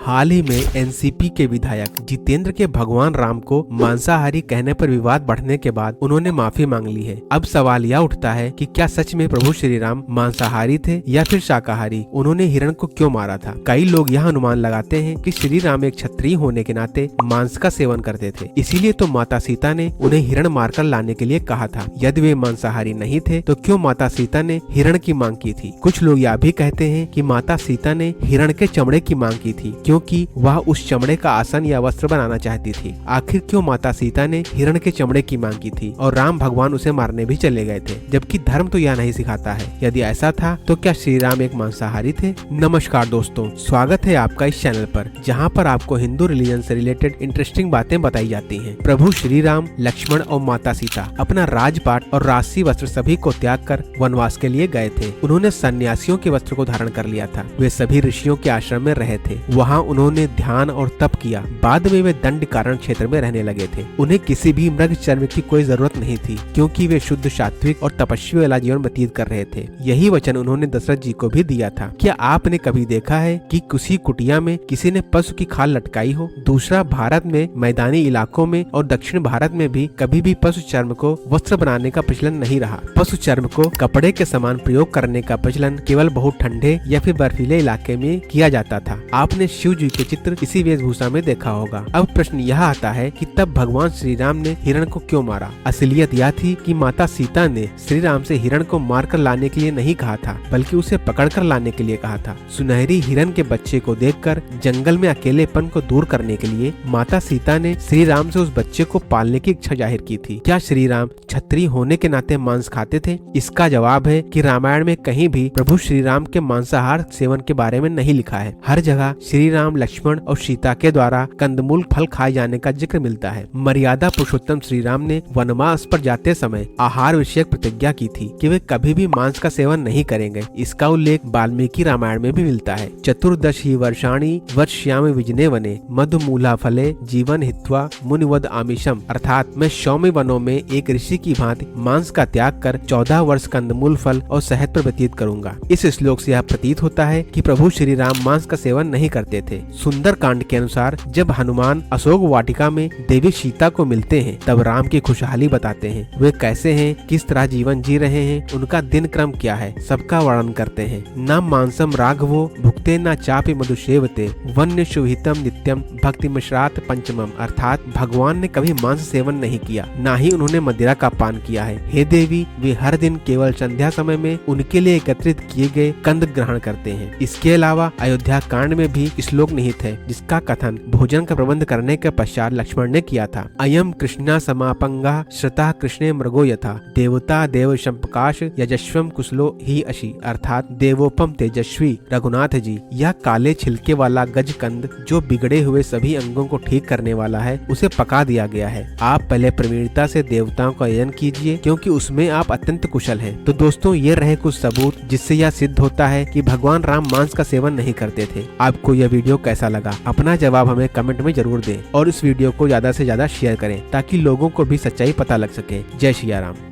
हाल ही में एनसीपी के विधायक जितेंद्र के भगवान राम को मांसाहारी कहने पर विवाद बढ़ने के बाद उन्होंने माफी मांग ली है। अब सवाल यह उठता है कि क्या सच में प्रभु श्री राम मांसाहारी थे या फिर शाकाहारी? उन्होंने हिरण को क्यों मारा था? कई लोग यह अनुमान लगाते हैं कि श्री राम एक क्षत्रिय होने के नाते मांस का सेवन करते थे, इसीलिए तो माता सीता ने उन्हें हिरण मारकर लाने के लिए कहा था। यदि वे मांसाहारी नहीं थे तो क्यों माता सीता ने हिरण की मांग की थी? कुछ लोग यह भी कहते हैं कि माता सीता ने हिरण के चमड़े की मांग की थी, क्योंकि वह उस चमड़े का आसन या वस्त्र बनाना चाहती थी। आखिर क्यों माता सीता ने हिरण के चमड़े की मांग की थी और राम भगवान उसे मारने भी चले गए थे, जबकि धर्म तो यह नहीं सिखाता है? यदि ऐसा था तो क्या श्री राम एक मांसाहारी थे? नमस्कार दोस्तों, स्वागत है आपका इस चैनल पर, जहां पर आपको हिंदू रिलीजन से रिलेटेड इंटरेस्टिंग बातें बताई जाती हैं। प्रभु श्री राम, लक्ष्मण और माता सीता अपना राजपाट और राजसी वस्त्र सभी को त्याग कर वनवास के लिए गए थे। उन्होंने सन्यासियों के वस्त्र को धारण कर लिया था। वे सभी ऋषियों के आश्रम में रहे थे। वहाँ उन्होंने ध्यान और तप किया। बाद में वे दंड कारण क्षेत्र में रहने लगे थे। उन्हें किसी भी मृग चर्म की कोई जरूरत नहीं थी, क्योंकि वे शुद्ध, सात्विक और तपस्वी वाला जीवन व्यतीत कर रहे थे। यही वचन उन्होंने दशरथ जी को भी दिया था। क्या आपने कभी देखा है कि किसी कुटिया में किसी ने पशु की खाल लटकाई हो? दूसरा, भारत में मैदानी इलाकों में और दक्षिण भारत में भी कभी भी पशु चर्म को वस्त्र बनाने का प्रचलन नहीं रहा। पशु चर्म को कपड़े के समान प्रयोग करने का प्रचलन केवल बहुत ठंडे या फिर बर्फीले इलाके में किया जाता था। आपने शिव जी के चित्र इसी वेशभूषा में देखा होगा। अब प्रश्न यह आता है कि तब भगवान श्री राम ने हिरण को क्यों मारा? असलियत यह थी कि माता सीता ने श्री राम से हिरण को मारकर लाने के लिए नहीं कहा था, बल्कि उसे पकड़कर लाने के लिए कहा था। सुनहरी हिरण के बच्चे को देखकर जंगल में अकेलेपन को दूर करने के लिए माता सीता ने श्री राम से उस बच्चे को पालने की इच्छा जाहिर की थी। क्या श्री राम क्षत्रिय होने के नाते मांस खाते थे? इसका जवाब है कि रामायण में कहीं भी प्रभु श्री राम के मांसाहार सेवन के बारे में नहीं लिखा है। हर जगह श्री राम, लक्ष्मण और सीता के द्वारा कंदमूल फल खाए जाने का जिक्र मिलता है। मर्यादा पुरुषोत्तम श्री राम ने वनवास पर जाते समय आहार विषयक प्रतिज्ञा की थी कि वे कभी भी मांस का सेवन नहीं करेंगे। इसका उल्लेख वाल्मीकि रामायण में भी मिलता है। चतुर्दशी वर्षाणि वर्ष्यामि विजने वने मधुमूला फले जीवन हित्वा मुनिवद आमिषम, अर्थात मैं सौम्य वनों में एक ऋषि की भांति मांस का त्याग कर 14 वर्ष कंदमूल फल और शहद पर व्यतीत करूंगा। इस श्लोक से यह प्रतीत होता है कि प्रभु श्री राम मांस का सेवन नहीं करते थे। सुंदर कांड के अनुसार जब हनुमान अशोक वाटिका में देवी सीता को मिलते हैं, तब राम की खुशहाली बताते हैं। वे कैसे हैं, किस तरह जीवन जी रहे हैं, उनका दिन क्रम क्या है, सबका वर्णन करते हैं। न मांसम राघवो भुक्ते न चापि मधुसेवते वन्य शुभितम नित्यम भक्ति मिश्रात पंचमम, अर्थात भगवान ने कभी मांस सेवन नहीं किया, न ही उन्होंने मदिरा का पान किया है। हे देवी, वे हर दिन केवल संध्या समय में उनके लिए एकत्रित किए गए कंद ग्रहण करते हैं। इसके अलावा अयोध्या कांड में भी श्लोक निहित है, जिसका कथन भोजन का प्रबंध करने के पश्चात लक्ष्मण ने किया था। अयम कृष्णा समापंगा श्रुता कृष्णे मृगो यथा देवता देव शंपकाश यजस्वम कुशलो ही अशी, अर्थात देवोपम तेजस्वी रघुनाथ जी। यह काले छिलके वाला गजकंद जो बिगड़े हुए सभी अंगों को ठीक करने वाला है, उसे पका दिया गया है। आप पहले प्रवीणता से देवताओं का यजन कीजिए, क्योंकि उसमें आप अत्यंत कुशल हैं। तो दोस्तों, ये रहे कुछ सबूत जिससे यह सिद्ध होता है कि भगवान राम मांस का सेवन नहीं करते थे। आपको यह वीडियो कैसा लगा? अपना जवाब हमें कमेंट में जरूर दें और इस वीडियो को ज्यादा से ज्यादा शेयर करें, ताकि लोगों को भी सच्चाई पता लग सके। जय श्री राम।